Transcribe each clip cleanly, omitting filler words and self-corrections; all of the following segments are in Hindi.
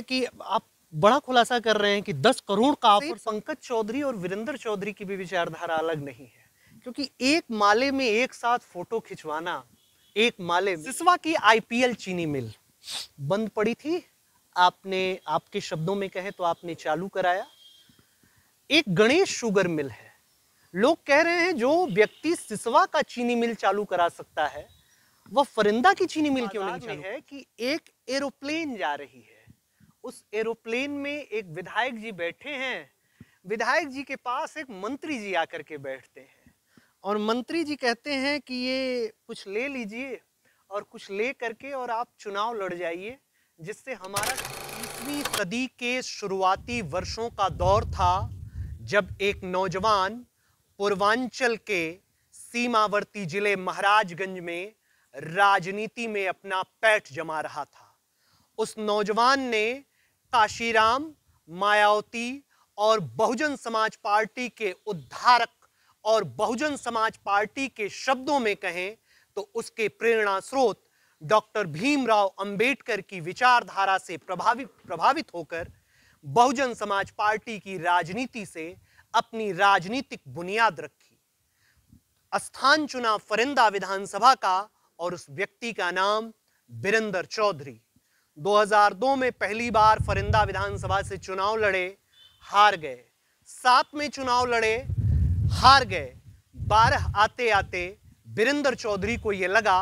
है कि आप बड़ा खुलासा कर रहे हैं कि 10 करोड़ का ऑफर। पंकज चौधरी और वीरेंद्र चौधरी की भी विचारधारा अलग नहीं है, क्योंकि एक माले में एक साथ फोटो खिंचवाना, एक माले में सिसवा की आईपीएल चीनी मिल बंद पड़ी थी, आपने, आपके शब्दों में कहें तो आपने चालू कराया। एक गणेश शुगर मिल है, लोग कह रहे हैं जो व्यक्ति सिसवा का चीनी मिल चालू करा सकता है वह फरिंदा की चीनी मिल क्यों नहीं चालू है। कि एक एरोप्लेन जा रही है, उस एरोप्लेन में एक विधायक जी बैठे हैं, विधायक जी के पास एक मंत्री जी आकर के बैठते हैं और मंत्री जी कहते हैं कि ये कुछ ले लीजिए और कुछ ले करके और आप चुनाव लड़ जाइए, जिससे हमारा 20वीं सदी के शुरुआती वर्षों का दौर था जब एक नौजवान पूर्वांचल के सीमावर्ती जिले महाराजगंज में राजनीति में अपना पैठ जमा रहा था। उस नौजवान ने काशीराम, मायावती और बहुजन समाज पार्टी के उद्धारक और बहुजन समाज पार्टी के शब्दों में कहें तो उसके प्रेरणा स्रोत डॉक्टर भीमराव अंबेडकर की विचारधारा से प्रभावित होकर बहुजन समाज पार्टी की राजनीति से अपनी राजनीतिक बुनियाद रखी। स्थान चुना फरिंदा विधानसभा का और उस व्यक्ति का नाम वीरेंद्र चौधरी। 2002 में पहली बार फरिंदा विधानसभा से चुनाव लड़े, हार गए। 7 में चुनाव लड़े, हार गए। 12 आते आते वीरेंद्र चौधरी को यह लगा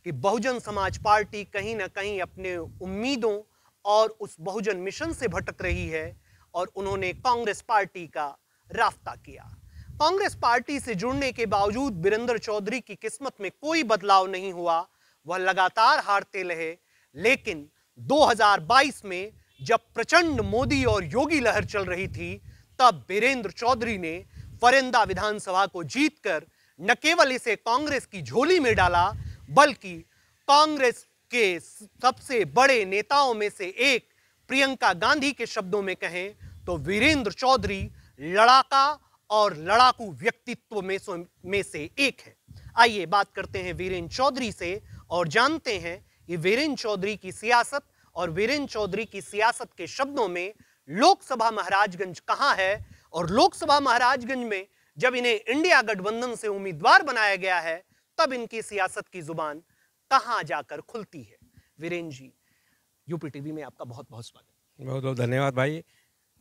कि बहुजन समाज पार्टी कहीं ना कहीं अपने उम्मीदों और उस बहुजन मिशन से भटक रही है और उन्होंने कांग्रेस पार्टी का रास्ता किया। कांग्रेस पार्टी से जुड़ने के बावजूद वीरेंद्र चौधरी की किस्मत में कोई बदलाव नहीं हुआ, वह लगातार हारते रहे। लेकिन 2022 में जब प्रचंड मोदी और योगी लहर चल रही थी, तब वीरेंद्र चौधरी ने फरिंदा विधानसभा को जीतकर न केवल इसे कांग्रेस की झोली में डाला, बल्कि कांग्रेस के सबसे बड़े नेताओं में से एक प्रियंका गांधी के शब्दों में कहें तो वीरेंद्र चौधरी लड़ाका और लड़ाकू व्यक्तित्व में से एक है। आइए बात करते हैं वीरेंद्र चौधरी से और जानते हैं कि वीरेंद्र चौधरी की सियासत और वीरेंद्र चौधरी की सियासत के शब्दों में लोकसभा महाराजगंज कहां है और लोकसभा महाराजगंज में जब इन्हें इंडिया गठबंधन से उम्मीदवार बनाया गया है तब इनकी सियासत की जुबान कहां जाकर खुलती है। वीरेंद्र जी, यूपी टीवी में आपका बहुत बहुत स्वागत। बहुत बहुत धन्यवाद भाई,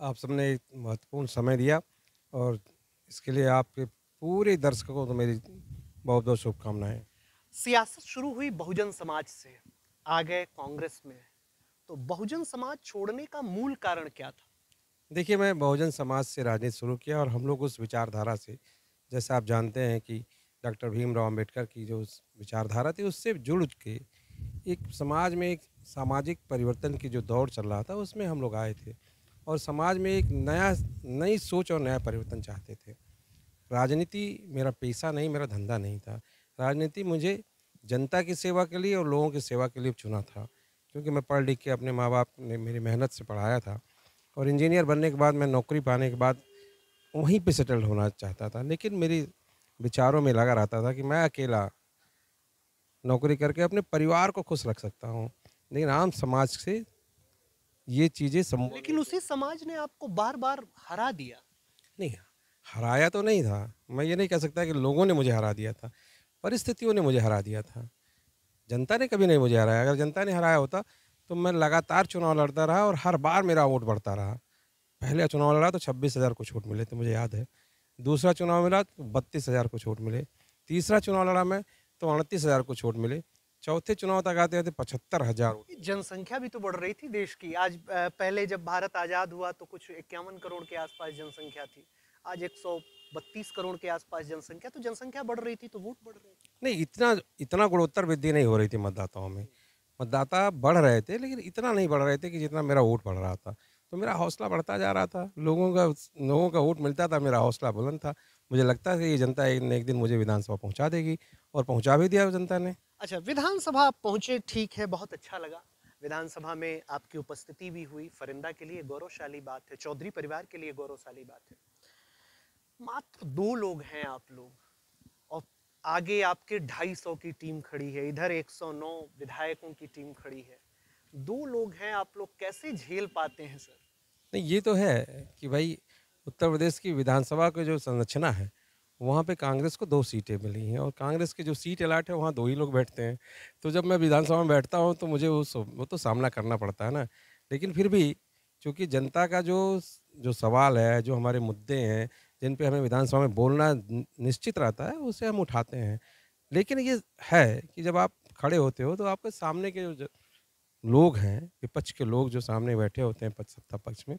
आप सबने महत्वपूर्ण समय दिया और इसके लिए आपके पूरे दर्शकों को तो मेरी बहुत बहुत शुभकामनाएं। सियासत शुरू हुई बहुजन समाज से, आ गए कांग्रेस में, तो बहुजन समाज छोड़ने का मूल कारण क्या था? देखिए, मैं बहुजन समाज से राजनीति शुरू किया और हम लोग उस विचारधारा से, जैसे आप जानते हैं कि डॉक्टर भीमराव अंबेडकर की जो विचारधारा थी उससे जुड़ के एक समाज में एक सामाजिक परिवर्तन की जो दौर चल रहा था उसमें हम लोग आए थे और समाज में एक नई सोच और नया परिवर्तन चाहते थे। राजनीति मेरा पेशा नहीं, मेरा धंधा नहीं था। राजनीति मुझे जनता की सेवा के लिए और लोगों की सेवा के लिए चुना था, क्योंकि मैं पढ़ लिख के अपने माँ बाप ने मेरी मेहनत से पढ़ाया था और इंजीनियर बनने के बाद मैं नौकरी पाने के बाद वहीं पे सेटल होना चाहता था। लेकिन मेरी विचारों में लगा रहता था कि मैं अकेला नौकरी करके अपने परिवार को खुश रख सकता हूँ, लेकिन आम समाज से ये चीज़ें संभव। लेकिन उसी समाज ने आपको बार बार हरा दिया। नहीं, हराया तो नहीं था। मैं ये नहीं कह सकता कि लोगों ने मुझे हरा दिया था, परिस्थितियों ने मुझे हरा दिया था। जनता ने कभी नहीं मुझे हराया। अगर जनता ने हराया होता तो मैं लगातार चुनाव लड़ता रहा और हर बार मेरा वोट बढ़ता रहा। पहले चुनाव लड़ा तो 26,000 को वोट मिले थे, मुझे याद है। दूसरा चुनाव मिला तो 32,000 को वोट मिले। तीसरा चुनाव लड़ा मैं तो 38,000 को वोट मिले। चौथे चुनाव तक आते आते 75,000। जनसंख्या भी तो बढ़ रही थी देश की। आज पहले जब भारत आजाद हुआ तो कुछ 51 करोड़ के आसपास जनसंख्या थी, आज 132 करोड़ के आसपास जनसंख्या। तो जनसंख्या बढ़ रही थी तो वोट बढ़ रहे थे। नहीं, इतना गुणोत्तर वृद्धि नहीं हो रही थी मतदाताओं में। मतदाता बढ़ रहे थे लेकिन इतना नहीं बढ़ रहे थे कि जितना मेरा वोट बढ़ रहा था। तो मेरा हौसला बढ़ता जा रहा था, लोगों का वोट मिलता था, मेरा हौसला बुलंद था। मुझे लगता है कि ये जनता एक दिन मुझे विधानसभा पहुंचा देगी और पहुंचा भी दिया जनता ने। अच्छा, विधानसभा आप पहुंचे, ठीक है, बहुत अच्छा लगा। विधानसभा में आपकी उपस्थिति भी हुई, फरिंदा के लिए गौरवशाली बात है, चौधरी परिवार के लिए गौरवशाली बात है। मात्र 2 लोग हैं आप लोग और आगे आपके 250 की टीम खड़ी है, इधर 109 विधायकों की टीम खड़ी है। दो लोग हैं, आप लोग कैसे झेल पाते हैं सर? नहीं, ये तो है कि भाई उत्तर प्रदेश की विधानसभा की जो संरचना है, वहाँ पे कांग्रेस को 2 सीटें मिली हैं और कांग्रेस की जो सीट अलाट है, वहाँ 2 ही लोग बैठते हैं। तो जब मैं विधानसभा में बैठता हूँ, तो मुझे वो तो सामना करना पड़ता है ना। लेकिन फिर भी चूँकि जनता का जो सवाल है, जो हमारे मुद्दे हैं, जिन पे हमें विधानसभा में बोलना निश्चित रहता है, उसे हम उठाते हैं। लेकिन ये है कि जब आप खड़े होते हो, तो आपके सामने के जो लोग हैं, विपक्ष के लोग जो सामने बैठे होते हैं सत्ता पक्ष में,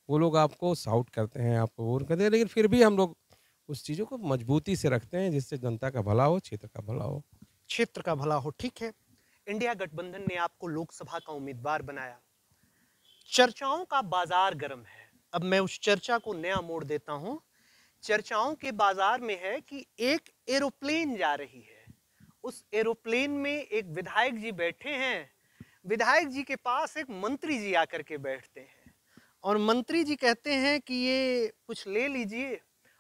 वो लोग आपको शाउट करते हैं, आपको वो करते हैं, लेकिन फिर भी हम लोग उस चीज़ों को मजबूती से रखते हैं जिससे जनता का भला हो, क्षेत्र का भला हो। क्षेत्र का भला हो, ठीक है। इंडिया गठबंधन ने आपको लोकसभा का उम्मीदवार बनाया। चर्चाओं का बाजार गर्म है। अब मैं उस चर्चा को नया मोड़ देता हूं। चर्चाओं के बाजार में है कि एक एरोप्लेन जा रही है। उस एरोप्लेन में एक विधायक जी बैठे हैं। विधायक जी के पास एक मंत्री जी आकर के बैठते हैं और मंत्री जी कहते हैं कि ये कुछ ले लीजिए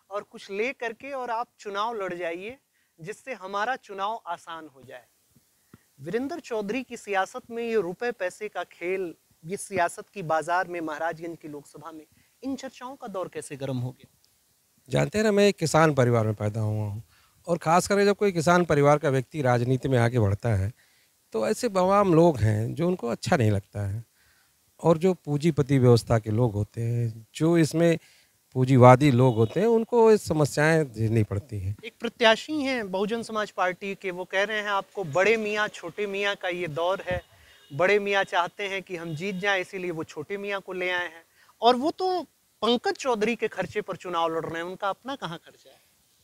और कुछ ले करके और आप चुनाव लड़ जाइए, जिससे हमारा चुनाव आसान हो जाए। वीरेंद्र चौधरी की सियासत में ये रुपए पैसे का खेल, ये सियासत की बाजार में महाराजगंज की लोकसभा में इन चर्चाओं का दौर कैसे गर्म हो गया? जानते हैं ना, मैं एक किसान परिवार में पैदा हुआ हूँ और ख़ास करके जब कोई किसान परिवार का व्यक्ति राजनीति में आगे बढ़ता है, तो ऐसे तमाम लोग हैं जो उनको अच्छा नहीं लगता है। और जो पूंजीपति व्यवस्था के लोग होते हैं, जो इसमें पूंजीवादी लोग होते हैं, उनको ये समस्याएं झेलनी पड़ती हैं। एक प्रत्याशी हैं बहुजन समाज पार्टी के, वो कह रहे हैं आपको बड़े मियाँ छोटे मियाँ का ये दौर है। बड़े मियाँ चाहते हैं कि हम जीत जाएं, इसीलिए वो छोटे मियाँ को ले आए हैं। और वो तो पंकज चौधरी के खर्चे पर चुनाव लड़ रहे हैं, उनका अपना कहाँ खर्चा है?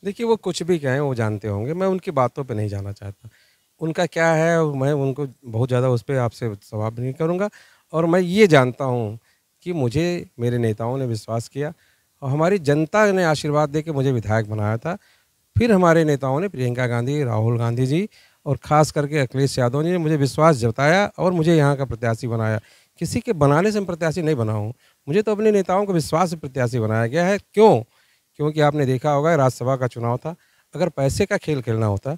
देखिए, वो कुछ भी कहें, वो जानते होंगे, मैं उनकी बातों पे नहीं जाना चाहता। उनका क्या है, मैं उनको बहुत ज़्यादा उस पे आपसे सवाल नहीं करूँगा। और मैं ये जानता हूँ कि मुझे मेरे नेताओं ने विश्वास किया और हमारी जनता ने आशीर्वाद दे के मुझे विधायक बनाया था। फिर हमारे नेताओं ने, प्रियंका गांधी, राहुल गांधी जी और ख़ास करके अखिलेश यादव जी ने मुझे विश्वास जताया और मुझे यहाँ का प्रत्याशी बनाया। किसी के बनाने से मैं प्रत्याशी नहीं बना हूँ, मुझे तो अपने नेताओं के विश्वास से प्रत्याशी बनाया गया है। क्यों? क्योंकि आपने देखा होगा, राज्यसभा का चुनाव था, अगर पैसे का खेल खेलना होता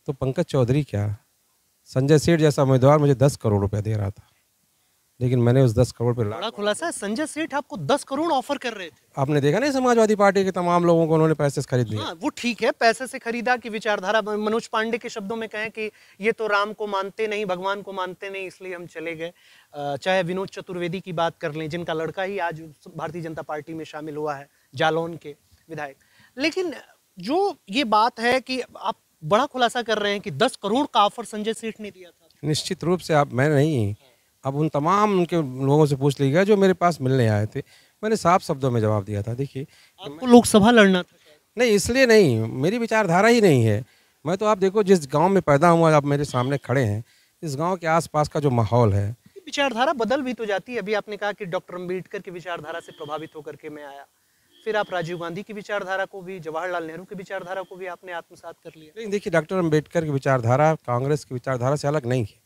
तो पंकज चौधरी क्या, संजय सेठ जैसा उम्मीदवार मुझे 10 करोड़ रुपए दे रहा था, लेकिन मैंने उस 10 करोड़ पे बड़ा खुलासा है, संजय सेठ आपको 10 करोड़ ऑफर कर रहे थे। आपने देखा नहीं, समाजवादी पार्टी के तमाम लोगों को उन्होंने पैसे से खरीद लिया। हाँ, वो ठीक है, पैसे से खरीदा की विचारधारा। मनोज पांडे के शब्दों में कहें कि ये तो राम को मानते नहीं, भगवान को मानते नहीं, इसलिए हम चले गए। चाहे विनोद चतुर्वेदी की बात कर लें, जिनका लड़का ही आज भारतीय जनता पार्टी में शामिल हुआ है, जालौन के विधायक। लेकिन जो ये बात है कि आप बड़ा खुलासा कर रहे हैं कि 10 करोड़ का ऑफर संजय सेठ ने दिया था। निश्चित रूप से, आप, मैं नहीं, अब उन तमाम उनके लोगों से पूछ लीजिएगा जो मेरे पास मिलने आए थे। मैंने साफ शब्दों में जवाब दिया था। देखिए, आपको लोकसभा लड़ना था शायद। नहीं, इसलिए नहीं, मेरी विचारधारा ही नहीं है। मैं तो, आप देखो, जिस गांव में पैदा हुआ, आप मेरे सामने खड़े हैं, इस गांव के आसपास का जो माहौल है, विचारधारा बदल भी तो जाती है। अभी आपने कहा कि डॉक्टर अंबेडकर की विचारधारा से प्रभावित होकर के मैं आया, फिर आप राजीव गांधी की विचारधारा को भी, जवाहरलाल नेहरू की विचारधारा को भी आपने आत्मसात कर लिया। लेकिन देखिए, डॉक्टर अंबेडकर की विचारधारा कांग्रेस की विचारधारा से अलग नहीं है।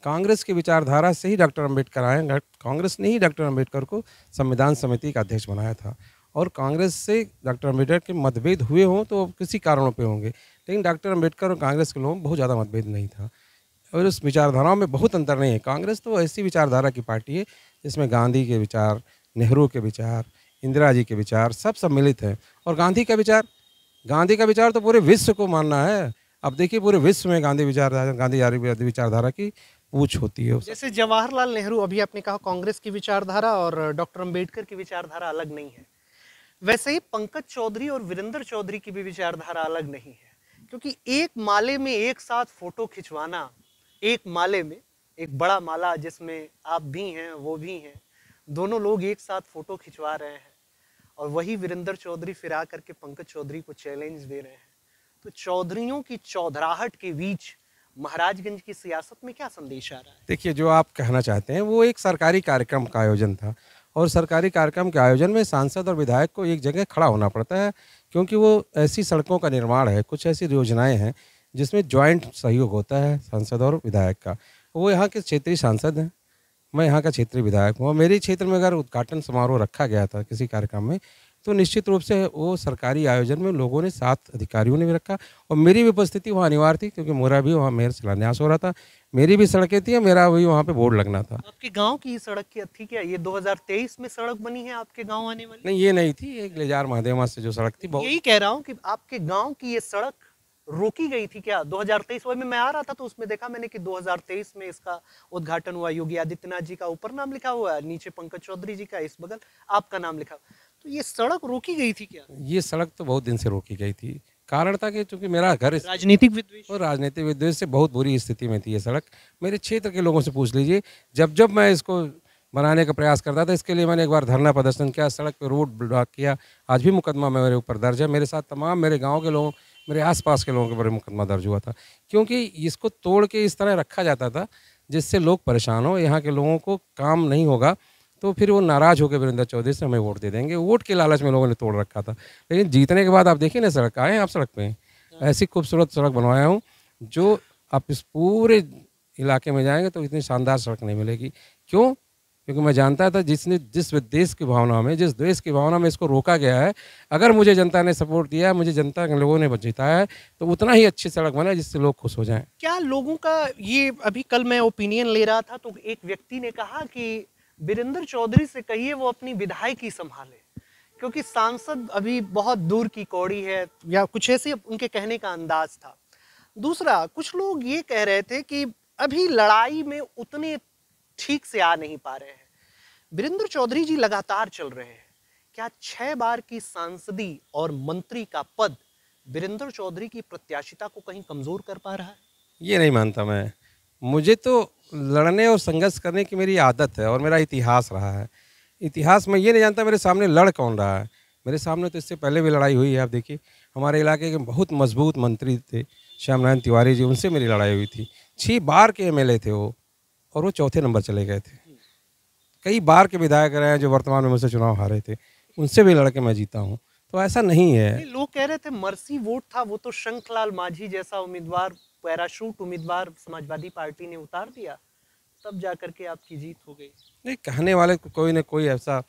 कांग्रेस की विचारधारा से ही डॉक्टर अंबेडकर आए। कांग्रेस ने ही डॉक्टर अंबेडकर को संविधान समिति का अध्यक्ष बनाया था और कांग्रेस से डॉक्टर अंबेडकर के मतभेद हुए हों तो किसी कारणों पे होंगे, लेकिन डॉक्टर अंबेडकर और कांग्रेस के लोगों में बहुत ज़्यादा मतभेद नहीं था और उस विचारधाराओं में बहुत अंतर नहीं है। कांग्रेस तो ऐसी विचारधारा की पार्टी है जिसमें गांधी के विचार, नेहरू के विचार, इंदिरा जी के विचार सब सम्मिलित हैं। और गांधी का विचार तो पूरे विश्व को मानना है। अब देखिए, पूरे विश्व में गांधी विचारधारा की पूछ होती है। जैसे जवाहरलाल नेहरू, अभी आपने कहा कांग्रेस की विचारधारा और डॉक्टर अंबेडकर की विचारधारा अलग नहीं है, वैसे ही पंकज चौधरी और वीरेंद्र चौधरी की भी विचारधारा अलग नहीं है। क्योंकि एक माले में एक साथ फोटो खिंचवाना, एक माले में एक बड़ा माला जिसमें आप भी हैं वो भी हैं, दोनों लोग एक साथ फोटो खिंचवा रहे हैं और वही वीरेंद्र चौधरी फिर आकर के पंकज चौधरी को चैलेंज दे रहे हैं। तो चौधरियों की चौधराहट के बीच महाराजगंज की सियासत में क्या संदेश आ रहा है? देखिए, जो आप कहना चाहते हैं वो एक सरकारी कार्यक्रम का आयोजन था और सरकारी कार्यक्रम के आयोजन में सांसद और विधायक को एक जगह खड़ा होना पड़ता है, क्योंकि वो ऐसी सड़कों का निर्माण है, कुछ ऐसी योजनाएं हैं जिसमें ज्वाइंट सहयोग होता है सांसद और विधायक का। वो यहाँ के क्षेत्रीय सांसद हैं, मैं यहाँ का क्षेत्रीय विधायक हूँ। मेरे क्षेत्र में अगर उद्घाटन समारोह रखा गया था किसी कार्यक्रम में, तो निश्चित रूप से वो सरकारी आयोजन में लोगों ने 7 अधिकारियों ने भी रखा और मेरी भी उपस्थिति वहाँ अनिवार्य थी क्योंकि मेरा भी वहाँ मेयर शिलान्यास हो रहा था, मेरी भी सड़कें थी और मेरा भी वहाँ पे बोर्ड लगना था। आपके गांव की सड़क की थी क्या? ये 2023 में सड़क बनी है आपके गांव आने वाली? नहीं, ये नहीं थी, एक लेजार महादेवा से जो सड़क थी बहुत। यही कह रहा हूँ कि आपके गांव की ये सड़क रोकी गई थी क्या 2023 में? मैं आ रहा था तो उसमें देखा मैंने कि 2023 में इसका उद्घाटन हुआ। योगी आदित्यनाथ जी का ऊपर नाम लिखा हुआ है, नीचे पंकज चौधरी जी का, इस बगल आपका नाम लिखा। तो ये सड़क रोकी गई थी क्या? ये सड़क तो बहुत दिन से रोकी गई थी। कारण था कि चूंकि मेरा घर राजनीतिक विद्वेष और राजनीतिक विद्वेष से बहुत बुरी स्थिति में थी ये सड़क। मेरे क्षेत्र के लोगों से पूछ लीजिए, जब जब मैं इसको बनाने का प्रयास करता था, इसके लिए मैंने एक बार धरना प्रदर्शन किया, सड़क पे रोड ब्लॉक किया। आज भी मुकदमा मेरे ऊपर दर्ज है। मेरे साथ तमाम मेरे गाँव के लोगों, मेरे आसपास के लोगों के ऊपर मुकदमा दर्ज हुआ था, क्योंकि इसको तोड़ के इस तरह रखा जाता था जिससे लोग परेशान हो, यहाँ के लोगों को काम नहीं होगा तो फिर वो नाराज़ होकर वीरेंद्र चौधरी से हमें वोट दे देंगे। वोट के लालच में लोगों ने तोड़ रखा था। लेकिन जीतने के बाद आप देखिए ना, सड़क आए आप सड़क पे ऐसी खूबसूरत सड़क बनवाया हूँ जो आप इस पूरे इलाके में जाएंगे तो इतनी शानदार सड़क नहीं मिलेगी। क्यों? क्योंकि मैं जानता था जिस देश की भावना में, जिस देश की भावना में इसको रोका गया है, अगर मुझे जनता ने सपोर्ट दिया है, मुझे जनता के लोगों ने जिताया है, तो उतना ही अच्छी सड़क बने जिससे लोग खुश हो जाएं। क्या लोगों का ये, अभी कल मैं ओपिनियन ले रहा था तो एक व्यक्ति ने कहा कि वीरेंद्र चौधरी से कहिए वो अपनी विधायकी संभाले, क्योंकि सांसद अभी बहुत दूर की कौड़ी है, या कुछ ऐसे उनके कहने का अंदाज था। दूसरा, कुछ लोग ये कह रहे थे कि अभी लड़ाई में उतने ठीक से आ नहीं पा रहे हैं। वीरेंद्र चौधरी जी लगातार चल रहे हैं, क्या 6 बार की सांसदी और मंत्री का पद वीरेंद्र चौधरी की प्रत्याशिता को कहीं कमजोर कर पा रहा है? ये नहीं मानता मैं। मुझे तो लड़ने और संघर्ष करने की मेरी आदत है और मेरा इतिहास रहा है। इतिहास में ये नहीं जानता मेरे सामने लड़ कौन रहा है। मेरे सामने तो इससे पहले भी लड़ाई हुई है। आप देखिए, हमारे इलाके के बहुत मजबूत मंत्री थे श्याम नारायण तिवारी जी, उनसे मेरी लड़ाई हुई थी। 6 बार के एमएलए थे वो, और वो चौथे नंबर चले गए थे। कई बार के विधायक रहे हैं जो वर्तमान में मुझसे चुनाव हारे थे, उनसे भी लड़ के मैं जीता हूँ। तो ऐसा नहीं है। लोग कह रहे थे मर्सी वोट था, वो तो शंखलाल मांझी जैसा उम्मीदवार, पैराशूट उम्मीदवार समाजवादी पार्टी ने उतार दिया, तब जाकर के आपकी जीत हो गई। नहीं, कहने वाले कोई न कोई ऐसा,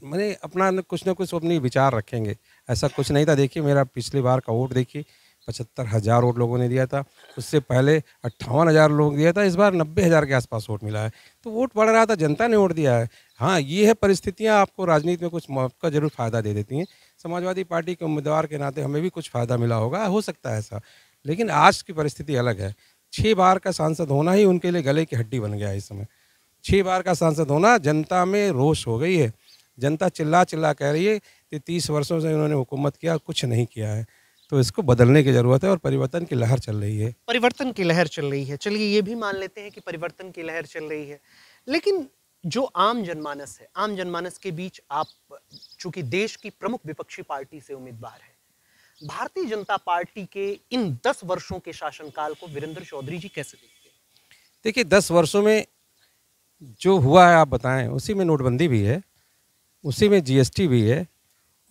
मैंने अपना कुछ न कुछ अपनी विचार रखेंगे, ऐसा कुछ नहीं था। देखिए, मेरा पिछली बार का वोट देखिए, 75,000 वोट लोगों ने दिया था। उससे पहले 58,000 लोग दिया था। इस बार 90,000 के आसपास वोट मिला है। तो वोट बढ़ रहा था, जनता ने वोट दिया है। हाँ, ये है परिस्थितियाँ आपको राजनीति में कुछ मौका जरूर फ़ायदा दे देती हैं। समाजवादी पार्टी के उम्मीदवार के नाते हमें भी कुछ फ़ायदा मिला होगा, हो सकता है ऐसा। लेकिन आज की परिस्थिति अलग है। 6 बार का सांसद होना ही उनके लिए गले की हड्डी बन गया है इस समय। 6 बार का सांसद होना, जनता में रोष हो गई है। जनता चिल्ला चिल्ला कह रही है कि 30 वर्षों से इन्होंने हुकूमत किया, कुछ नहीं किया है। तो इसको बदलने की ज़रूरत है और परिवर्तन की लहर चल रही है। परिवर्तन की लहर चल रही है, चलिए ये भी मान लेते हैं कि परिवर्तन की लहर चल रही है। लेकिन जो आम जनमानस है, आम जनमानस के बीच आप चूंकि देश की प्रमुख विपक्षी पार्टी से उम्मीदवार है, भारतीय जनता पार्टी के इन 10 वर्षों के शासनकाल को वीरेंद्र चौधरी जी कैसे देखते हैं? देखिए, 10 वर्षों में जो हुआ है आप बताएं। उसी में नोटबंदी भी है, उसी में जीएसटी भी है,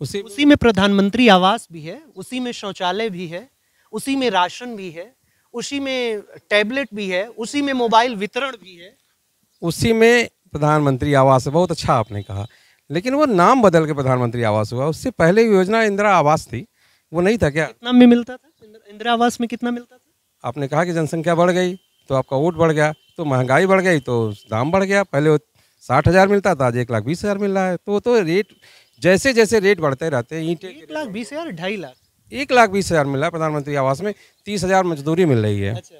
उसी में प्रधानमंत्री आवास भी है, उसी में शौचालय भी है, उसी में राशन भी है, उसी में टैबलेट भी है, उसी में मोबाइल वितरण भी है, उसी में प्रधानमंत्री आवास है। बहुत अच्छा आपने कहा, लेकिन वो नाम बदल के प्रधानमंत्री आवास हुआ। उससे पहले योजना इंदिरा आवास थी, वो नहीं था क्या? कितना में मिलता था? इंदिरा आवास में कितना मिलता था? आपने कहा कि जनसंख्या बढ़ गई तो आपका वोट बढ़ गया, तो महंगाई बढ़ गई तो दाम बढ़ गया। पहले 60,000 मिलता था, आज 1,20,000 मिल रहा है। तो रेट जैसे जैसे रेट बढ़ते रहते हैं। 1,20,000, 2.5 लाख, 1,20,000 मिल रहा है प्रधानमंत्री आवास में। 30,000 मजदूरी मिल रही है। अच्छा।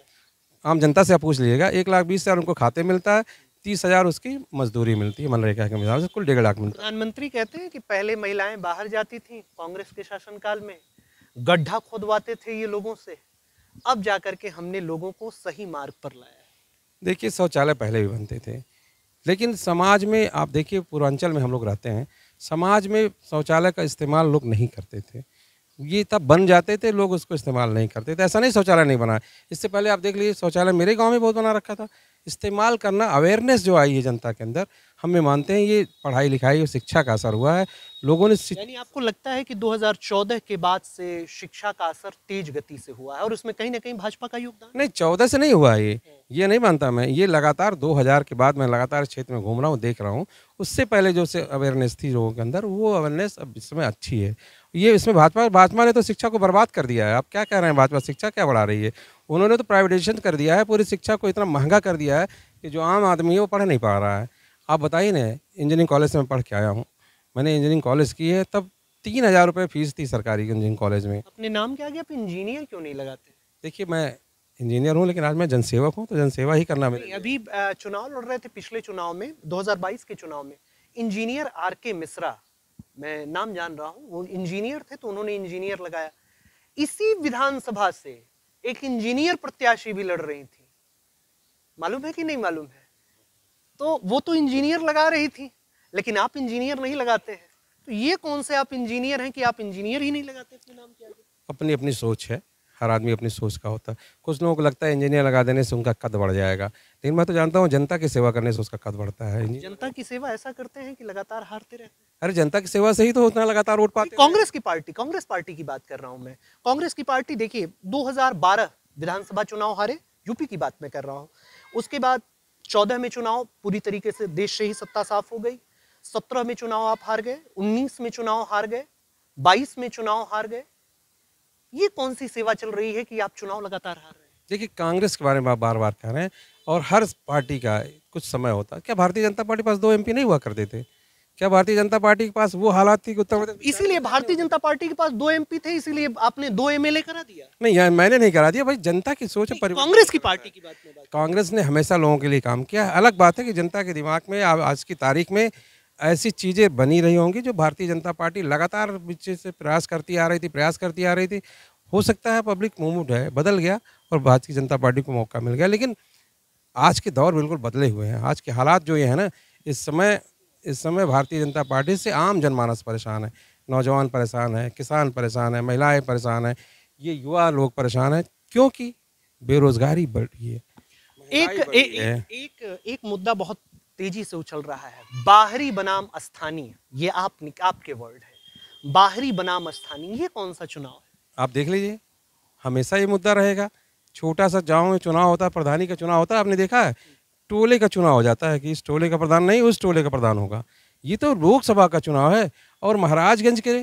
आम जनता से आप पूछ लीजिएगा, 1,20,000 उनको खाते मिलता है, 30,000 उसकी मजदूरी मिलती है मनरेगा के मिसाल से, कुल 1.5 लाख मिलता है। प्रधानमंत्री कहते हैं कि पहले महिलाएं बाहर जाती थी कांग्रेस के शासनकाल में, गड्ढा खोदवाते थे ये लोगों से, अब जाकर के हमने लोगों को सही मार्ग पर लाया। देखिए, शौचालय पहले भी बनते थे, लेकिन समाज में आप देखिए, पूर्वांचल में हम लोग रहते हैं, समाज में शौचालय का इस्तेमाल लोग नहीं करते थे। ये तब बन जाते थे, लोग उसको इस्तेमाल नहीं करते थे। ऐसा नहीं शौचालय नहीं बना। इससे पहले आप देख लीजिए, शौचालय मेरे गांव में बहुत बना रखा था। इस्तेमाल करना, अवेयरनेस जो आई है जनता के अंदर, हम में मानते हैं ये पढ़ाई लिखाई और शिक्षा का असर हुआ है। लोगों ने यानी आपको लगता है कि 2014 के बाद से शिक्षा का असर तेज गति से हुआ है और उसमें कहीं ना कहीं भाजपा का योगदान? नहीं, 14 से नहीं हुआ ये नहीं मानता मैं। ये लगातार 2000 के बाद मैं लगातार इस क्षेत्र में घूम रहा हूँ, देख रहा हूँ। उससे पहले जो से अवेयरनेस थी लोगों के अंदर, वो अवेयरनेस अब इस समय अच्छी है। ये इसमें भाजपा ने तो शिक्षा को बर्बाद कर दिया है। आप क्या कह रहे हैं, भाजपा शिक्षा क्या बढ़ा रही है? उन्होंने तो प्राइवेटाइजेशन कर दिया है, पूरी शिक्षा को इतना महंगा कर दिया है कि जो आम आदमी है वो पढ़ नहीं पा रहा है। आप बताइए ना, इंजीनियरिंग कॉलेज से मैं पढ़ के आया हूँ, मैंने इंजीनियरिंग कॉलेज की है, तब 3000 रुपये फीस थी सरकारी इंजीनियरिंग कॉलेज में। अपने नाम के आगे आप इंजीनियर क्यों नहीं लगाते? देखिए, मैं इंजीनियर हूँ लेकिन आज मैं जनसेवक हूँ, तो जनसेवा ही करना मेरे लिए। अभी चुनाव लड़ रहे थे पिछले चुनाव में, 2022 के चुनाव में, इंजीनियर आर.के. मिश्रा, मैं नाम जान रहा हूँ, वो इंजीनियर थे तो उन्होंने इंजीनियर लगाया। इसी विधानसभा से एक इंजीनियर प्रत्याशी भी लड़ रही थी, मालूम है कि नहीं मालूम है? तो वो तो इंजीनियर लगा रही थी, लेकिन आप इंजीनियर नहीं लगाते हैं। तो ये कौन से आप इंजीनियर हैं कि आप इंजीनियर ही नहीं लगाते अपने नाम के आगे? अपनी अपनी सोच है, हर आदमी अपनी सोच का होता है। कुछ लोगों को लगता है इंजीनियर लगा देने से उनका कद बढ़ जाएगा, लेकिन मैं तो जानता हूँ जनता की सेवा करने से उसका कद बढ़ता है। जनता की सेवा ऐसा करते हैं कि लगातार हारते रहते हैं। अरे जनता की सेवा से ही तो उतना लगातार वोट पाते हैं। कांग्रेस पार्टी की बात कर रहा हूं मैं। कांग्रेस की पार्टी देखिए, 2012 विधानसभा चुनाव हारे, यूपी की बात मैं कर रहा हूं। उसके बाद 14 में चुनाव पूरी तरीके से देश से ही सत्ता साफ हो गई। 17 में चुनाव आप हार गए, 19 में चुनाव हार गए, 22 में चुनाव हार गए। ये कौन सी सेवा चल रही है कि आप चुनाव लगातार हार रहे हैं? देखिए, कांग्रेस के बारे में आप बार बार कह रहे हैं, और हर पार्टी का कुछ समय होता है। क्या भारतीय जनता पार्टी के पास 2 MP नहीं हुआ करते थे? क्या भारतीय जनता पार्टी के पास वो हालात थी कि उत्तर प्रदेश? इसीलिए भारतीय जनता पार्टी के पास 2 MP थे, इसीलिए आपने 2 MLA करा दिया। नहीं यार, मैंने नहीं करा दिया भाई, जनता की सोच है। कांग्रेस की पार्टी की बात में कांग्रेस ने हमेशा लोगों के लिए काम किया है। अलग बात है कि जनता के दिमाग में आज की तारीख में ऐसी चीज़ें बनी रही होंगी जो भारतीय जनता पार्टी लगातार पीछे से प्रयास करती आ रही थी। हो सकता है पब्लिक मूवमेंट है, बदल गया और भारतीय जनता पार्टी को मौका मिल गया, लेकिन आज के दौर बिल्कुल बदले हुए हैं। आज के हालात जो ये है ना, इस समय भारतीय जनता पार्टी से आम जनमानस परेशान है, नौजवान परेशान है, किसान परेशान है, महिलाएं परेशान है, ये युवा लोग परेशान है, क्योंकि बेरोजगारी बढ़ी है। एक मुद्दा बहुत तेजी से उछल रहा है, बाहरी बनाम स्थानीय। ये आपके वर्ड है, बाहरी बनाम स्थानीय। ये कौन सा चुनाव है? आप देख लीजिए, हमेशा ये मुद्दा रहेगा। छोटा सा गाँव में चुनाव होता है, प्रधानी का चुनाव होता है, आपने देखा है, टोले का चुनाव हो जाता है कि इस टोले का प्रधान नहीं, उस टोले का प्रधान होगा। ये तो लोकसभा का चुनाव है। और महाराजगंज के,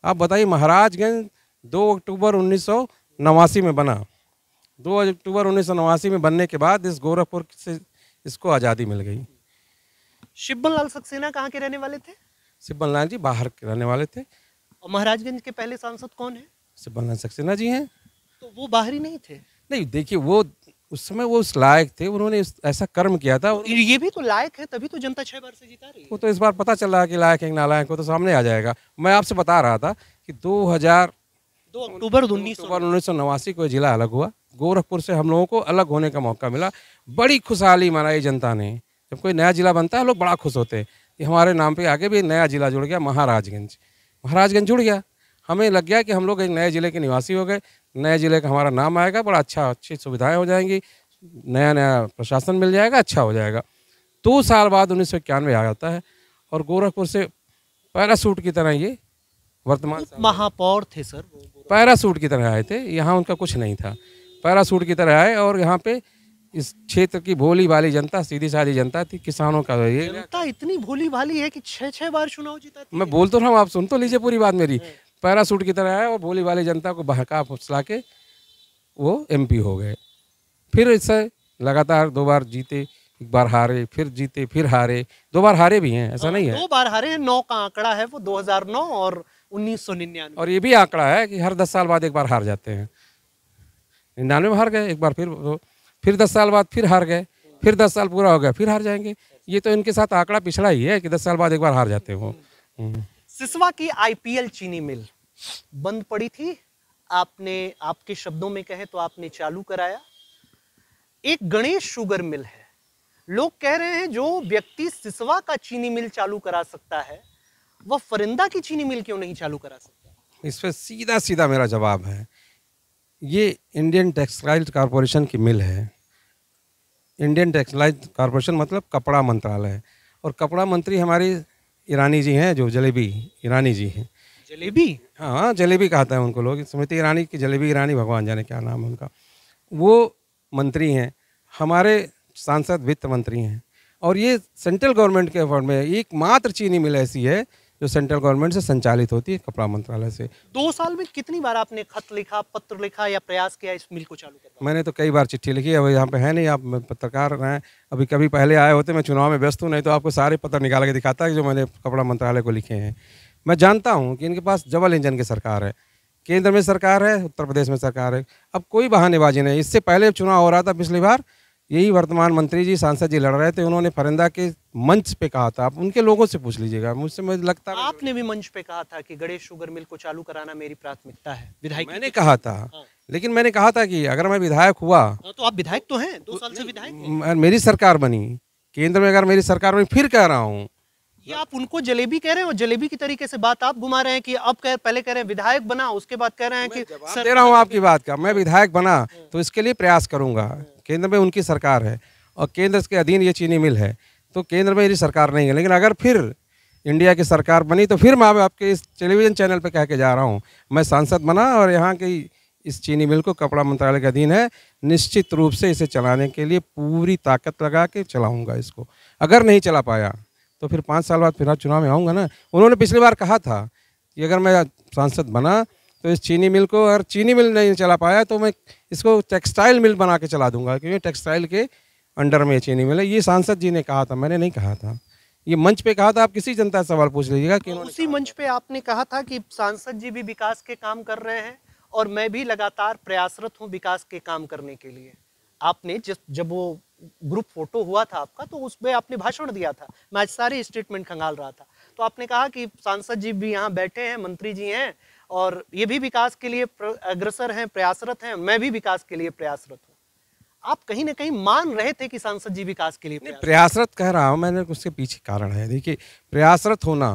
आप बताइए, महाराजगंज 2 अक्टूबर 1989 में बना। 2 अक्टूबर 1989 में बनने के बाद इस गोरखपुर से इसको आज़ादी मिल गई। शिवबल लाल सक्सेना कहाँ के रहने वाले थे? शिवबल लाल जी बाहर के रहने वाले थे। और महाराजगंज के पहले सांसद कौन है? शिवबल लाल सक्सेना जी हैं। तो वो बाहरी नहीं थे? नहीं, देखिए, वो उस समय वो उस लायक थे, उन्होंने ऐसा कर्म किया था। ये भी तो लायक है, तभी तो जनता 6 बार से जिता रही है। वो तो इस बार पता चल रहा है कि लायक है कि नालायक, वो तो सामने आ जाएगा। मैं आपसे बता रहा था कि 2 अक्टूबर 1989 को जिला अलग हुआ। गोरखपुर से हम लोगों को अलग होने का मौका मिला। बड़ी खुशहाली मनाई जनता ने। जब कोई नया जिला बनता है लोग बड़ा खुश होते हैं कि हमारे नाम पे आगे भी नया जिला जुड़ गया, महाराजगंज जुड़ गया। हमें लग गया कि हम लोग एक नए ज़िले के निवासी हो गए, नए ज़िले का हमारा नाम आएगा, बड़ा अच्छी सुविधाएं हो जाएंगी, नया प्रशासन मिल जाएगा, अच्छा हो जाएगा। 2 साल बाद 1991 आ जाता है और गोरखपुर से पैरासूट की तरह ये वर्तमान महापौर थे सर, पैरासूट की तरह आए थे। यहाँ उनका कुछ नहीं था, पैरासूट की तरह आए और यहाँ पे इस क्षेत्र की भोली भाली जनता, सीधी सादी जनता थी, किसानों का ये जनता इतनी भोली भाली है कि 6 बार चुनाव जीता। मैं बोल तो रहा हूँ, आप सुन तो लीजिए पूरी बात मेरी। पैरासूट की तरह आए और भोली भाली जनता को बहका फुसला के वो MP हो गए। फिर इससे लगातार 2 बार जीते, 1 बार हारे, फिर जीते, फिर हारे, 2 बार हारे भी हैं, ऐसा नहीं है। 2 बार हारे हैं, 9 का आंकड़ा है वो, 2009 और 1999। और ये भी आंकड़ा है कि हर 10 साल बाद 1 बार हार जाते हैं। 99 में हार गए, 1 बार फिर 10 साल बाद फिर हार गए, फिर 10 साल पूरा हो गया, फिर हार जाएंगे। ये तो इनके साथ आंकड़ा पिछड़ा ही है कि 10 साल बाद 1 बार हार जाते हो। सिसवा की IPL चीनी मिल बंद पड़ी थी, आपके शब्दों में कहें तो आपने चालू कराया। एक गणेश शुगर मिल है, लोग कह रहे हैं जो व्यक्ति सिसवा का चीनी मिल चालू करा सकता है वह फरिंदा की चीनी मिल क्यों नहीं चालू करा सकता? इस पर सीधा सीधा मेरा जवाब है, ये इंडियन टेक्सटाइल कॉरपोरेशन की मिल है। इंडियन टेक्सटाइल कॉरपोरेशन मतलब कपड़ा मंत्रालय, और कपड़ा मंत्री हमारी ईरानी जी हैं, जो जलेबी ईरानी जी हैं। जलेबी? हाँ, जलेबी कहते हैं उनको लोग, स्मृति ईरानी की जलेबी ईरानी, भगवान जाने क्या नाम है उनका। वो मंत्री हैं, हमारे सांसद वित्त मंत्री हैं। और ये सेंट्रल गवर्नमेंट के फंड में एकमात्र चीनी मिल ऐसी है जो सेंट्रल गवर्नमेंट से संचालित होती है, कपड़ा मंत्रालय से। 2 साल में कितनी बार आपने खत लिखा, पत्र लिखा या प्रयास किया इस मिल को चालू करने का? मैंने तो कई बार चिट्ठी लिखी है, अब यहाँ पे है नहीं, आप पत्रकार हैं, अभी कभी पहले आए होते, मैं चुनाव में व्यस्त हूँ, नहीं तो आपको सारे पत्र निकाल के दिखाता है जो मैंने कपड़ा मंत्रालय को लिखे हैं। मैं जानता हूँ कि इनके पास डबल इंजन की सरकार है, केंद्र में सरकार है, उत्तर प्रदेश में सरकार है। अब कोई बहानेबाजी नहीं। इससे पहले चुनाव हो रहा था पिछली बार, यही वर्तमान मंत्री जी, सांसद जी लड़ रहे थे, उन्होंने फरिंदा के मंच पे कहा था, आप उनके लोगों से पूछ लीजिएगा, मुझसे मुझे लगता है। आपने भी मंच पे कहा था कि गणेश शुगर मिल को चालू कराना मेरी प्राथमिकता है, विधायक। मैंने कहा था, लेकिन मैंने कहा था कि अगर मैं विधायक हुआ, तो आप विधायक तो हैं, 2 साल से विधायक हैं। मेरी सरकार बनी, केंद्र में अगर मेरी सरकार बनी, फिर कह रहा हूँ, ये आप उनको जलेबी कह रहे हैं और जलेबी की तरीके से बात आप घुमा रहे हैं कि अब पहले कह रहे हैं विधायक बना, उसके बाद कह रहे हैं कि जवाब दे रहा हूँ आपकी बात का। मैं विधायक बना तो इसके लिए प्रयास करूंगा। केंद्र में उनकी सरकार है और केंद्र के अधीन ये चीनी मिल है, तो केंद्र में मेरी सरकार नहीं है। लेकिन अगर फिर इंडिया की सरकार बनी तो फिर मैं आपके इस टेलीविज़न चैनल पे कह के जा रहा हूँ, मैं सांसद बना और यहाँ की इस चीनी मिल को कपड़ा मंत्रालय के अधीन है, निश्चित रूप से इसे चलाने के लिए पूरी ताकत लगा के चलाऊँगा इसको। अगर नहीं चला पाया तो फिर 5 साल बाद फिर चुनाव में आऊँगा ना। उन्होंने पिछली बार कहा था कि अगर मैं सांसद बना तो इस चीनी मिल को, अगर चीनी मिल नहीं चला पाया तो मैं इसको टेक्सटाइल मिल बना के चला दूंगा, क्योंकि टेक्सटाइल के अंडर में चीनी मिल है। ये सांसद जी ने कहा था, मैंने नहीं कहा था, ये मंच पे कहा था। आप किसी जनता से सवाल पूछ लीजिएगा कि उसी मंच पे आपने कहा था कि सांसद जी भी विकास के काम कर रहे हैं और मैं भी लगातार प्रयासरत हूँ विकास के काम करने के लिए। आपने जब वो ग्रुप फोटो हुआ था आपका, तो उसमें आपने भाषण दिया था, मैं आज सारे स्टेटमेंट खंगाल रहा था, तो आपने कहा कि सांसद जी भी यहाँ बैठे हैं, मंत्री जी हैं और ये भी विकास के लिए अग्रसर हैं, प्रयासरत हैं, मैं भी विकास के लिए प्रयासरत हूँ। आप कहीं ना कहीं मान रहे थे कि सांसद जी विकास के लिए प्रयासरत कह रहा हूँ मैंने, उसके पीछे कारण है। देखिए, प्रयासरत होना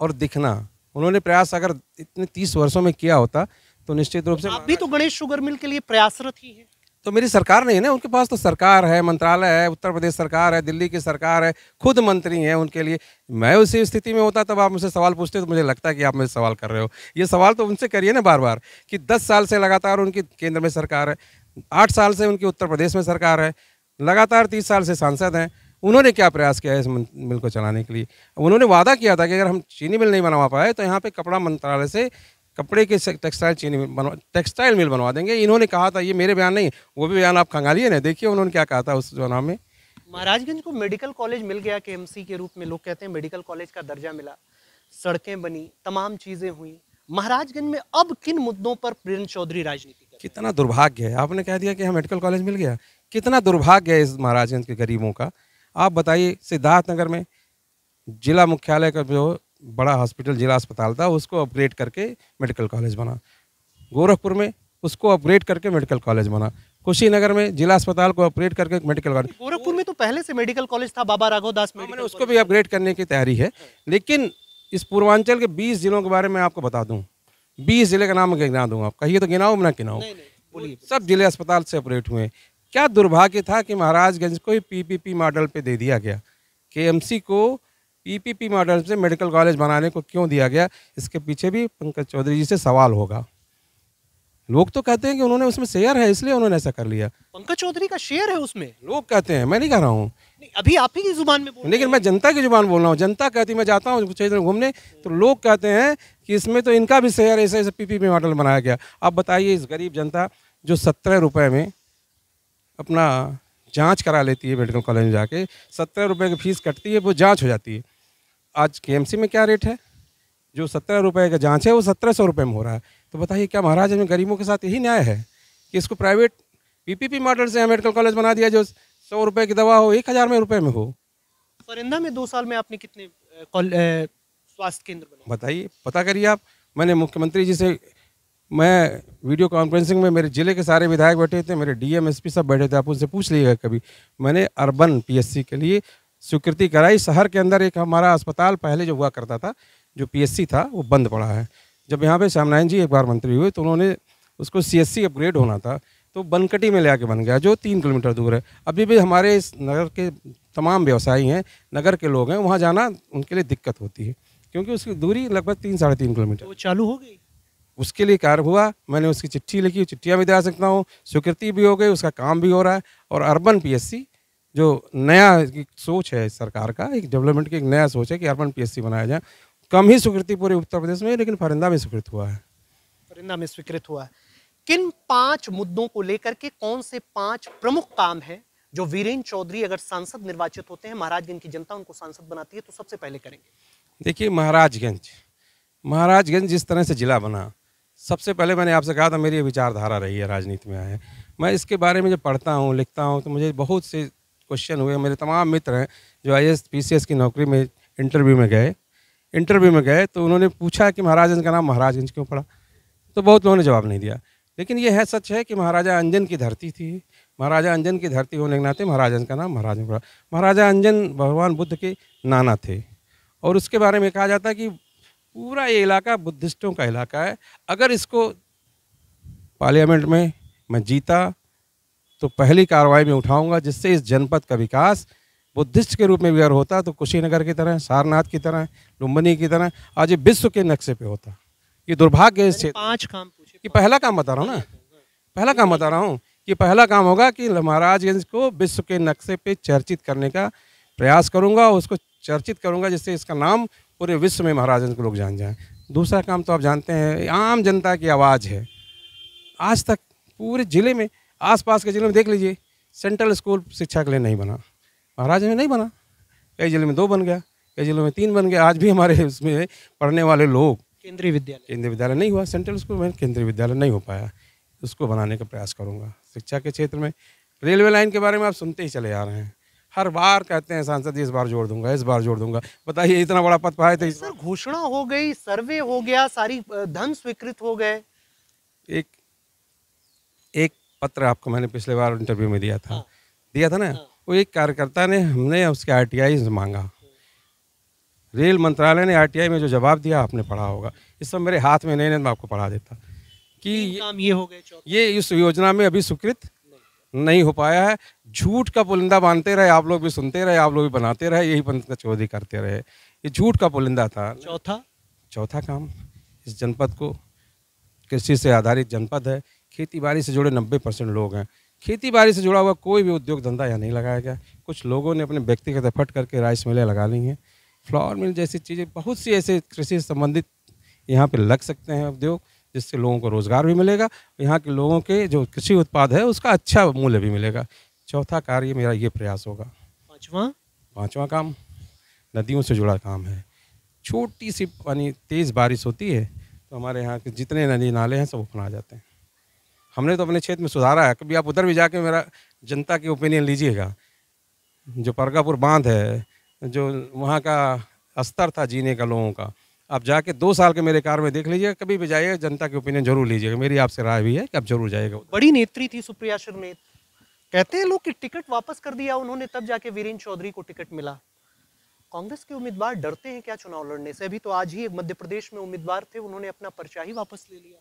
और दिखना, उन्होंने प्रयास अगर इतने 30 वर्षों में किया होता तो निश्चित रूप से। आप भी तो गणेश शुगर मिल के लिए प्रयासरत ही है। तो मेरी सरकार नहीं है ना, उनके पास तो सरकार है, मंत्रालय है, उत्तर प्रदेश सरकार है, दिल्ली की सरकार है, खुद मंत्री हैं उनके लिए। मैं उसी स्थिति में होता तब आप मुझसे सवाल पूछते तो मुझे लगता है कि आप मुझे सवाल कर रहे हो। ये सवाल तो उनसे करिए ना बार बार कि 10 साल से लगातार उनकी केंद्र में सरकार है, 8 साल से उनकी उत्तर प्रदेश में सरकार है, लगातार 30 साल से सांसद हैं। उन्होंने क्या प्रयास किया है इस मिल को चलाने के लिए? उन्होंने वादा किया था कि अगर हम चीनी मिल नहीं बनवा पाए तो यहाँ पे कपड़ा मंत्रालय से कपड़े के टेक्सटाइल मिल बनवा देंगे। इन्होंने कहा था, ये मेरे बयान नहीं, वो भी बयान आप खंगालिए ना, देखिए उन्होंने क्या कहा था उस चुनाव में। महाराजगंज को मेडिकल कॉलेज मिल गया कि एमसी के रूप में, लोग कहते हैं मेडिकल कॉलेज का दर्जा मिला, सड़कें बनी, तमाम चीजें हुई। महाराजगंज में अब किन मुद्दों पर प्रियंश चौधरी राजनीति कर? कितना दुर्भाग्य है, आपने कह दिया कि हम मेडिकल कॉलेज मिल गया। कितना दुर्भाग्य है इस महाराजगंज के गरीबों का। आप बताइए, सिद्धार्थनगर में जिला मुख्यालय का जो बड़ा हॉस्पिटल, जिला अस्पताल था, उसको अपग्रेड करके मेडिकल कॉलेज बना। गोरखपुर में उसको अपग्रेड करके मेडिकल कॉलेज बना। कुशीनगर में जिला अस्पताल को अपग्रेड करके मेडिकल कॉलेज। गोरखपुर में तो पहले से मेडिकल कॉलेज था, बाबा राघव दास मैंने उसको भी अपग्रेड करने की तैयारी है। लेकिन इस पूर्वांचल के 20 जिलों के बारे में आपको बता दूं, 20 जिले का नाम गिना दूं, आप कहिए तो गिनाऊं ना गिनाऊं? सब जिले अस्पताल से अपग्रेड हुए। क्या दुर्भाग्य था कि महाराजगंज को पीपीपी मॉडल पे दे दिया गया। केएमसी को पीपीपी मॉडल से मेडिकल कॉलेज बनाने को क्यों दिया गया? इसके पीछे भी पंकज चौधरी जी से सवाल होगा। लोग तो कहते हैं कि उन्होंने उसमें शेयर है इसलिए उन्होंने ऐसा कर लिया। पंकज चौधरी का शेयर है उसमें, लोग कहते हैं, मैं नहीं कह रहा हूँ। अभी आप ही की जुबान में बोल, लेकिन मैं जनता की जुबान बोल रहा हूँ। जनता कहती, मैं जाता हूँ क्षेत्र में घूमने तो लोग कहते हैं कि इसमें तो इनका भी शेयर, ऐसे ऐसे पीपीपी मॉडल बनाया गया। आप बताइए, इस गरीब जनता जो 17 रुपये में अपना जाँच करा लेती है मेडिकल कॉलेज में जाके, 17 रुपये की फीस कटती है, वो जाँच हो जाती है। आज केएमसी में क्या रेट है? जो 17 रुपये का जांच है वो 1700 रुपये में हो रहा है। तो बताइए, क्या महाराज में गरीबों के साथ यही न्याय है कि इसको प्राइवेट पीपीपी मॉडल से मेडिकल कॉलेज बना दिया, जो 100 रुपये की दवा हो 1000 रुपये में हो? परिंदा में 2 साल में आपने कितने स्वास्थ्य केंद्र बनाए? बताइए, पता करिए आप। मैंने मुख्यमंत्री जी से, मैं वीडियो कॉन्फ्रेंसिंग में, मेरे जिले के सारे विधायक बैठे थे, मेरे डीएम एसपी सब बैठे थे, आप उनसे पूछ लीजिएगा कभी। मैंने अर्बन पीएससी के लिए स्वीकृति कराई। शहर के अंदर एक हमारा अस्पताल पहले जो हुआ करता था, जो पीएससी था, वो बंद पड़ा है। जब यहाँ पे श्यामनारायण जी एक बार मंत्री हुए तो उन्होंने उसको सीएससी अपग्रेड होना था, तो बनकटी में ले आके बन गया, जो 3 किलोमीटर दूर है। अभी भी हमारे इस नगर के तमाम व्यवसायी हैं, नगर के लोग हैं, वहाँ जाना उनके लिए दिक्कत होती है, क्योंकि उसकी दूरी लगभग 3-3.5 किलोमीटर। वो चालू हो गई। उसके लिए कार्य हुआ, मैंने उसकी चिट्ठी लिखी, चिट्ठियाँ भी दे सकता हूँ, स्वीकृति भी हो गई, उसका काम भी हो रहा है। और अर्बन पीएससी जो नया एक सोच है सरकार का, एक डेवलपमेंट की एक नया सोच है कि अर्बन पीएससी बनाया जाए। कम ही स्वीकृति पूरे उत्तर प्रदेश में, लेकिन फरिंदा में स्वीकृत हुआ है। फरिंदा में स्वीकृत हुआ है। किन 5 मुद्दों को लेकर के कौन से 5 प्रमुख काम हैं जो वीरेंद्र चौधरी अगर सांसद निर्वाचित होते हैं, महाराजगंज की जनता उनको सांसद बनाती है, तो सबसे पहले करेंगे? देखिए, महाराजगंज जिस तरह से जिला बना, सबसे पहले मैंने आपसे कहा था मेरी ये विचारधारा रही है राजनीति में आए। मैं इसके बारे में जब पढ़ता हूँ, लिखता हूँ, तो मुझे बहुत से क्वेश्चन हुए। मेरे तमाम मित्र हैं जो आईएएस पीसीएस की नौकरी में इंटरव्यू में गए तो उन्होंने पूछा कि महाराजगंज का नाम महाराजगंज क्यों पड़ा, तो बहुत लोगों ने जवाब नहीं दिया। लेकिन ये है, सच है कि महाराजा अंजन की धरती थी। महाराजा अंजन की धरती होने के नाते महाराजगंज का नाम महाराजगंज पड़ा। महाराजा अंजन भगवान बुद्ध के नाना थे, और उसके बारे में कहा जाता है कि पूरा ये इलाका बुद्धिस्टों का इलाका है। अगर इसको पार्लियामेंट में मैं जीता तो पहली कार्रवाई में उठाऊंगा जिससे इस जनपद का विकास बुद्धिस्ट के रूप में भी अगर होता तो कुशीनगर की तरह, सारनाथ की तरह, लुम्बिनी की तरह आज ये विश्व के नक्शे पे होता। ये दुर्भाग्य है इस क्षेत्र। 5 काम पूछे। ये पहला काम बता रहा हूँ ना, पहला काम बता रहा हूँ कि पहला काम होगा कि महाराजगंज को विश्व के नक्शे पे चर्चित करने का प्रयास करूंगा, उसको चर्चित करूंगा जिससे इसका नाम पूरे विश्व में महाराजगंज को लोग जान जाएं। दूसरा काम तो आप जानते हैं, आम जनता की आवाज़ है। आज तक पूरे ज़िले में, आसपास के ज़िले में देख लीजिए, सेंट्रल स्कूल शिक्षा के लिए नहीं बना, महाराजगंज में नहीं बना। कई ज़िले में 2 बन गया, कई ज़िलों में 3 बन गया। आज भी हमारे उसमें पढ़ने वाले लोग, केंद्रीय विद्यालय नहीं हुआ, सेंट्रल स्कूल में केंद्रीय विद्यालय नहीं हो पाया, उसको बनाने का प्रयास करूँगा। शिक्षा के क्षेत्र में, रेलवे लाइन के बारे में आप सुनते ही चले आ रहे हैं, हर बार कहते हैं सांसद इस बार जोड़ दूंगा, इस बार जोड़ दूंगा। बताइए, इतना बड़ा पद पाए थे, सर घोषणा हो गई, सर्वे हो गया, सारी धन स्वीकृत हो गए। एक पत्र आपको मैंने पिछले बार इंटरव्यू में दिया था ना, वो एक कार्यकर्ता ने, हमने उसके आरटीआई मांगा, रेल मंत्रालय ने आरटीआई में जो जवाब दिया आपने पढ़ा होगा। इस समय मेरे हाथ में नहीं, मैं आपको पढ़ा देता कि काम ये हो गए, ये इस योजना में अभी स्वीकृत नहीं हो पाया है। झूठ का पुलिंदा बांधते रहे, आप लोग भी सुनते रहे, आप लोग भी बनाते रहे, यही पंकज चौधरी करते रहे। ये झूठ का पुलिंदा था। चौथा काम, इस जनपद को, कृषि से आधारित जनपद है, खेती बाड़ी से जुड़े 90% लोग हैं। खेती बाड़ी से जुड़ा हुआ कोई भी उद्योग धंधा यहाँ नहीं लगाया गया। कुछ लोगों ने अपने व्यक्तिगत एफर्ट करके राइस मिलें लगा ली हैं, फ्लावर मिल जैसी चीज़ें, बहुत सी ऐसे कृषि से संबंधित यहाँ पे लग सकते हैं उद्योग, जिससे लोगों को रोज़गार भी मिलेगा, यहाँ के लोगों के जो कृषि उत्पाद है उसका अच्छा मूल्य भी मिलेगा। चौथा कार्य मेरा ये प्रयास होगा। पाँचवा काम नदियों से जुड़ा काम है। छोटी सी पानी तेज़ बारिश होती है तो हमारे यहाँ के जितने नदी नाले हैं सब उफना जाते हैं। हमने तो अपने क्षेत्र में सुधारा है। कभी आप उधर भी जाके मेरा जनता की ओपिनियन लीजिएगा। जो परगापुर बांध है, जो वहाँ का स्तर था जीने का लोगों का, आप जाके 2 साल के मेरे कार्य में देख लीजिएगा। कभी भी जाइएगा, जनता की ओपिनियन जरूर लीजिएगा। मेरी आपसे राय भी है कि आप जरूर जाइएगा। बड़ी नेत्री थी सुप्रिया श्रीनेत, कहते हैं लोग कि टिकट वापस कर दिया उन्होंने, तब जाके वीरेंद्र चौधरी को टिकट मिला। कांग्रेस के उम्मीदवार डरते हैं क्या चुनाव लड़ने से? अभी तो आज ही मध्य प्रदेश में उम्मीदवार थे, उन्होंने अपना पर्चा ही वापस ले लिया।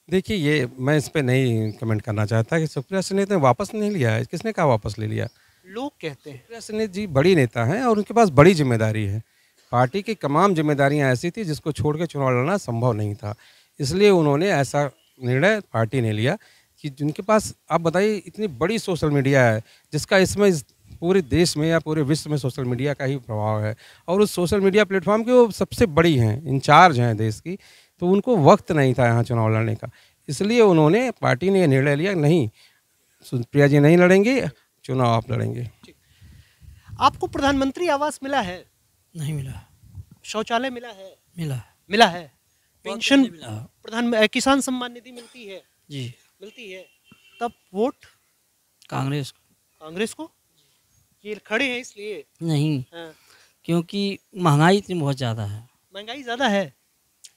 देखिए, ये मैं इस पे नहीं कमेंट करना चाहता कि सुप्रिया श्रीनेत ने वापस नहीं लिया है। किसने कहा वापस ले लिया? लोग कहते हैं। सुप्रिया श्रीनेत जी बड़ी नेता हैं और उनके पास बड़ी जिम्मेदारी है। पार्टी की तमाम जिम्मेदारियां ऐसी थी जिसको छोड़ के चुनाव लड़ना संभव नहीं था। इसलिए उन्होंने ऐसा निर्णय पार्टी ने लिया कि जिनके पास, आप बताइए, इतनी बड़ी सोशल मीडिया है जिसका इसमें पूरे देश में या पूरे विश्व में सोशल मीडिया का ही प्रभाव है, और उस सोशल मीडिया प्लेटफॉर्म की वो सबसे बड़ी हैं, इंचार्ज हैं देश की। तो उनको वक्त नहीं था यहाँ चुनाव लड़ने का, इसलिए उन्होंने, पार्टी ने निर्णय लिया नहीं, सुप्रिया जी नहीं लड़ेंगे, चुनाव आप लड़ेंगे। आपको प्रधानमंत्री आवास मिला है? नहीं मिला। शौचालय मिला है? मिला है। पेंशन, किसान सम्मान निधि मिलती है? जी मिलती है। तब वोट कांग्रेस को? ये खड़े हैं इसलिए? नहीं, हाँ। क्योंकि महंगाई इतनी बहुत ज़्यादा है। महंगाई ज़्यादा है?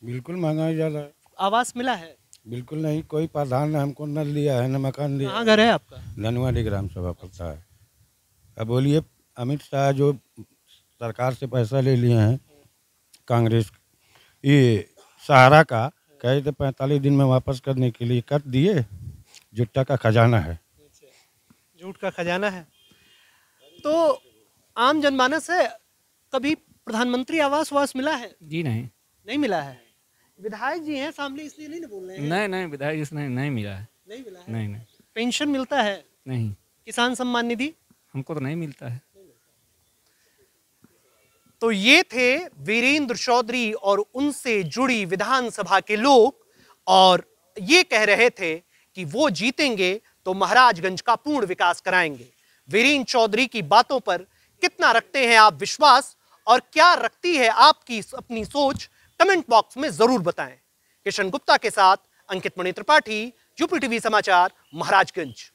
बिल्कुल महंगाई ज़्यादा है। आवास मिला है? बिल्कुल नहीं, कोई प्रधान ने हमको न लिया है, न मकान लिया। कहाँ घर है आपका? धनवाड़ी ग्राम सभा पड़ता है। अब बोलिए, अमित शाह जो सरकार से पैसा ले लिए हैं कांग्रेस, ये सहारा का, कहे थे 45 दिन में वापस करने के लिए, कर दिए। जुट्टा का खजाना है। झूठ का खजाना है। तो आम जनमानस है, कभी प्रधानमंत्री आवास वास मिला है? जी नहीं। नहीं मिला है। विधायक जी हैं सामने, इसलिए नहीं ना बोल रहे हैं। नहीं नहीं विधायक इसने नहीं मिला है। नहीं मिला है। नहीं नहीं पेंशन मिलता है? नहीं, किसान सम्मान निधि? हमको तो नहीं मिलता है। तो ये थे वीरेंद्र चौधरी और उनसे जुड़ी विधानसभा के लोग, और ये कह रहे थे कि वो जीतेंगे तो महाराजगंज का पूर्ण विकास कराएंगे। वीरेंद्र चौधरी की बातों पर कितना रखते हैं आप विश्वास, और क्या रखती है आपकी अपनी सोच, कमेंट बॉक्स में जरूर बताएं। किशन गुप्ता के साथ अंकित मणि त्रिपाठी, यूपी टीवी समाचार, महाराजगंज।